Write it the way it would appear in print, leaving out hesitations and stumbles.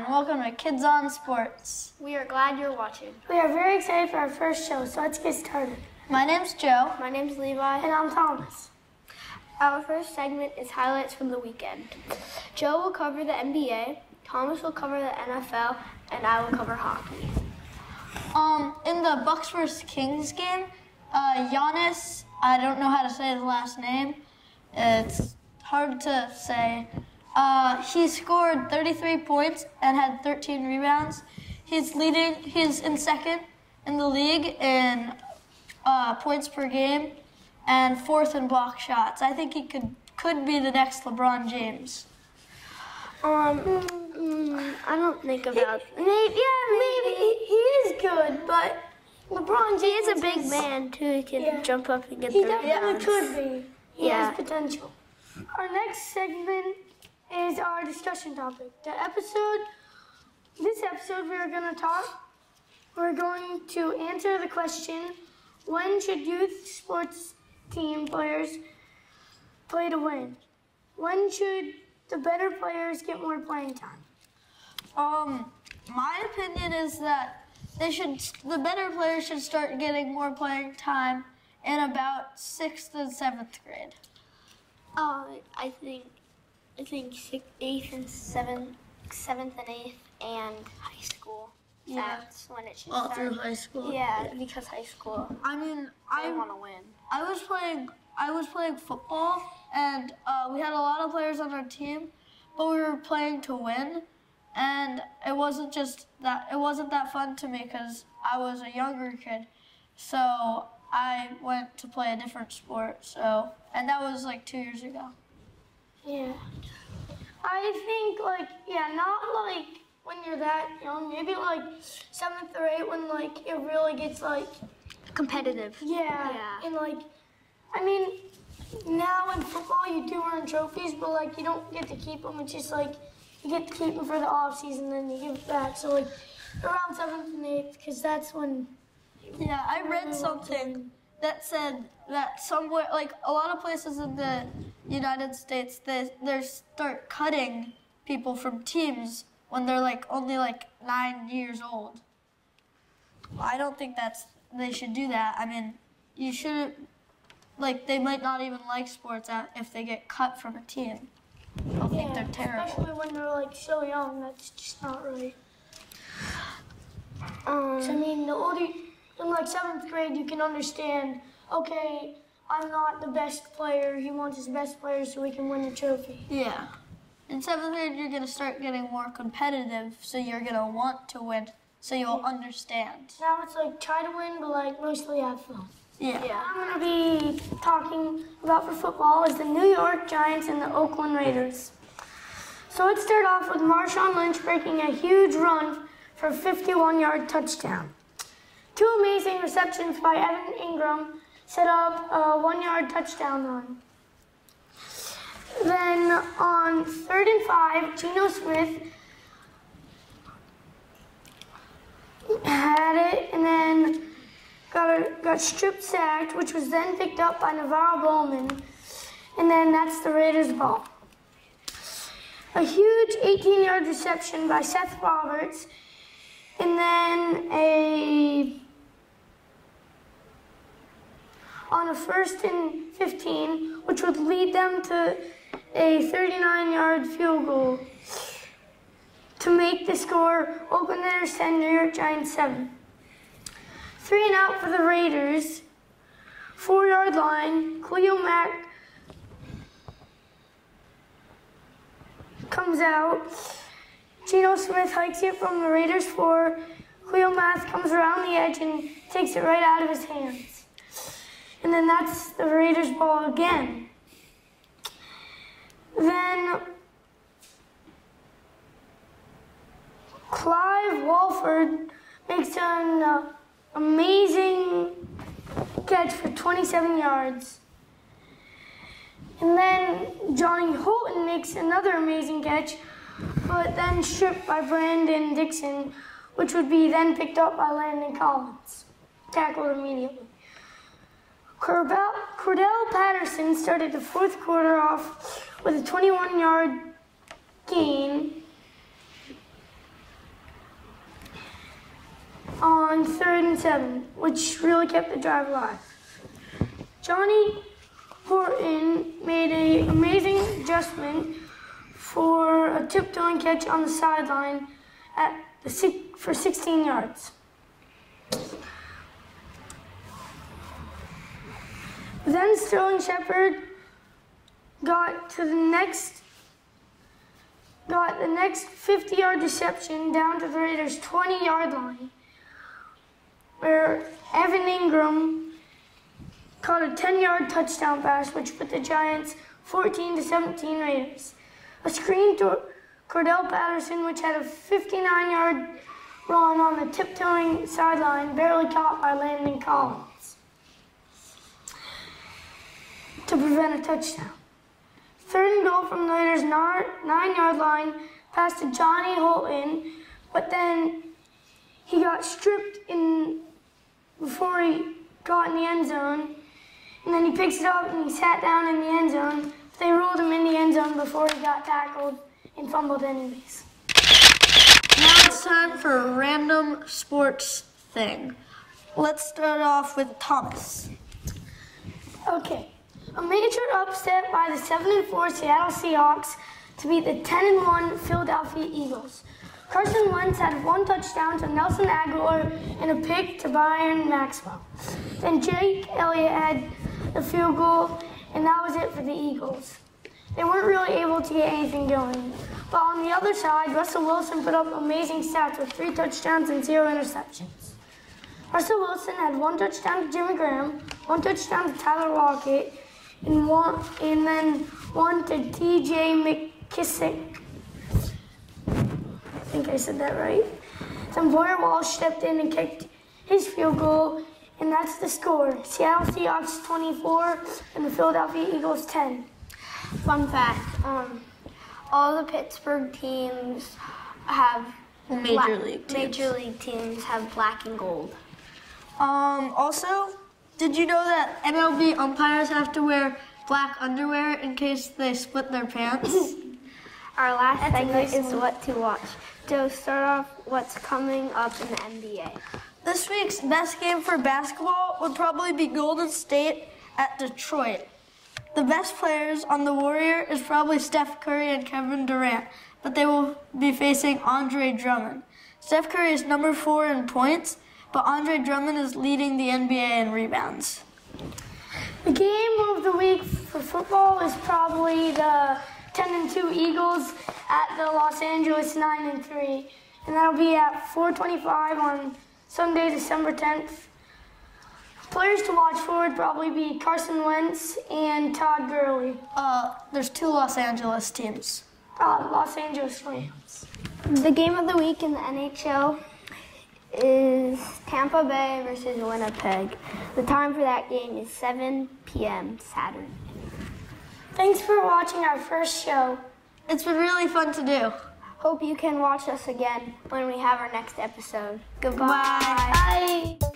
and welcome to Kids on Sports. We are glad you're watching. We are very excited for our first show, so let's get started. My name's Joe. My name's Levi. And I'm Thomas. Our first segment is highlights from the weekend. Joe will cover the NBA, Thomas will cover the NFL, and I will cover hockey. In the Bucks vs. Kings game, Giannis, I don't know how to say his last name. It's hard to say. He scored 33 points and had 13 rebounds. He's in second in the league in points per game and fourth in block shots. I think he could be the next LeBron James. I don't think about Maybe he is good, but LeBron James He is a big man too. He can jump up and get the rebounds. He definitely could be. He Yeah. has potential. Our next segment is our discussion topic. This episode we're going to answer the question, when should youth sports team players play to win? When should the better players get more playing time? My opinion is that the better players should start getting more playing time in about 6th and 7th grade. I think 8th and 7th, 7th and 8th, and high school. Yeah. That's when it should All start. through high school. Yeah, because high school, I mean, they want to win. I was playing football, and we had a lot of players on our team, but we were playing to win, and it wasn't that fun to me because I was a younger kid, so I went to play a different sport. And that was like 2 years ago. Yeah. I think not like when you're that young, maybe like 7th or 8th when like it really gets like Competitive. Yeah. And I mean, now in football you do earn trophies, but like you don't get to keep them. It's just like you get to keep them for the off season, then you give it back. So like around 7th and 8th, because that's when. Yeah, I read something that said that somewhere, like a lot of places in the United States, they start cutting people from teams when they're only 9 years old. I don't think they should do that. I mean, you shouldn't, they might not even like sports if they get cut from a team. They'll think they're terrible. Especially when they're so young, that's just not right. So, I mean, the older, in 7th grade, you can understand, okay, I'm not the best player. He wants his best player so he can win the trophy. Yeah. In 7th grade, you're going to start getting more competitive, so you're going to want to win, so you'll understand. Now it's try to win, but mostly have fun. Yeah. I'm going to be talking about for football is the New York Giants and the Oakland Raiders. So let's start off with Marshawn Lynch breaking a huge run for a 51-yard touchdown. 2 amazing receptions by Evan Ingram set up a 1-yard touchdown run. Then on 3rd and 5, Geno Smith had it and then got strip sacked, which was then picked up by Navarro Bowman, and then that's the Raiders' ball. A huge 18-yard reception by Seth Roberts, and then on a 1st and 15, which would lead them to a 39-yard field goal to make the score Oakland Raiders 10, New York Giants 7. 3 and out for the Raiders. 4-yard line. Khalil Mack comes out. Geno Smith hikes it from the Raiders 4. Khalil Mack comes around the edge and takes it right out of his hands. And then that's the Raiders' ball again. Then Clive Walford makes an amazing catch for 27 yards. And then Johnny Holton makes another amazing catch, but then stripped by Brandon Dixon, which would be then picked up by Landon Collins, tackled immediately. Cordell Patterson started the 4th quarter off with a 21-yard gain on 3rd and 7, which really kept the drive alive. Johnny Horton made an amazing adjustment for a tiptoeing catch on the sideline for 16 yards. Then Sterling Shepard got the next 50-yard reception down to the Raiders' 20-yard line, where Evan Ingram caught a 10-yard touchdown pass, which put the Giants 14-17 Raiders. A screen to Cordell Patterson, which had a 59-yard run on the tiptoeing sideline, barely caught by Landon Collins to prevent a touchdown. 3rd and goal from the Raiders' 9-yard line, pass to Johnny Holton, but then he got stripped before he got in the end zone, and then he picks it up and he sat down in the end zone. They rolled him in the end zone before he got tackled and fumbled anyways. Now it's time for a random sports thing. Let's start off with Thomas. Okay. A major upset by the 7-4 Seattle Seahawks to beat the 10-1 Philadelphia Eagles. Carson Wentz had 1 touchdown to Nelson Aguilar and a pick to Byron Maxwell. Then Jake Elliott had a field goal, and that was it for the Eagles. They weren't really able to get anything going. But on the other side, Russell Wilson put up amazing stats with 3 touchdowns and 0 interceptions. Russell Wilson had 1 touchdown to Jimmy Graham, 1 touchdown to Tyler Lockett, and then 1 to T.J. McKissick. I think I said that right. Then Boyer Walsh stepped in and kicked his field goal, and that's the score. Seattle Seahawks 24 and the Philadelphia Eagles 10. Fun fact, all the Pittsburgh teams have Major league teams. Major league teams have black and gold. Also, did you know that MLB umpires have to wear black underwear in case they split their pants? Our last segment is what to watch. To start off, what's coming up in the NBA? This week's best game for basketball would probably be Golden State at Detroit. The best players on the Warrior is probably Steph Curry and Kevin Durant, but they will be facing Andre Drummond. Steph Curry is number 4 in points, but Andre Drummond is leading the NBA in rebounds. The game of the week for football is probably the 10-2 Eagles at the Los Angeles 9-3, and that'll be at 4:25 on Sunday, December 10th. Players to watch for would probably be Carson Wentz and Todd Gurley. There's 2 Los Angeles teams. Los Angeles Rams. The game of the week in the NHL is Tampa Bay versus Winnipeg. The time for that game is 7 p.m. Saturday. Thanks for watching our first show. It's been really fun to do. Hope you can watch us again when we have our next episode. Goodbye. Bye. Bye.